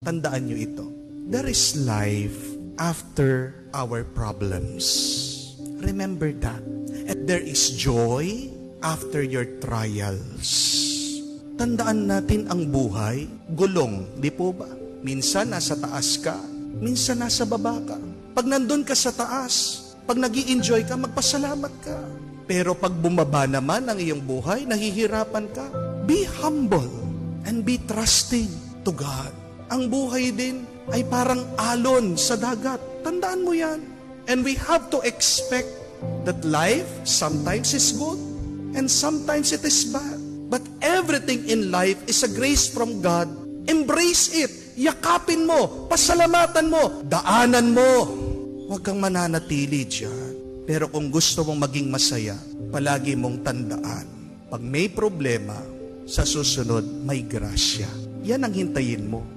Tandaan nyo ito. There is life after our problems. Remember that. And there is joy after your trials. Tandaan natin ang buhay, gulong, di po ba? Minsan nasa taas ka, minsan nasa baba ka. Pag nandun ka sa taas, pag nag-i-enjoy ka, magpasalamat ka. Pero pag bumaba naman ang iyong buhay, nahihirapan ka, be humble and be trusting to God. Ang buhay din ay parang alon sa dagat. Tandaan mo yan. And we have to expect that life sometimes is good and sometimes it is bad. But everything in life is a grace from God. Embrace it. Yakapin mo. Pasalamatan mo. Daanan mo. Huwag kang mananatili dyan. Pero kung gusto mong maging masaya, palagi mong tandaan. Pag may problema, sa susunod may grasya. Yan ang hintayin mo.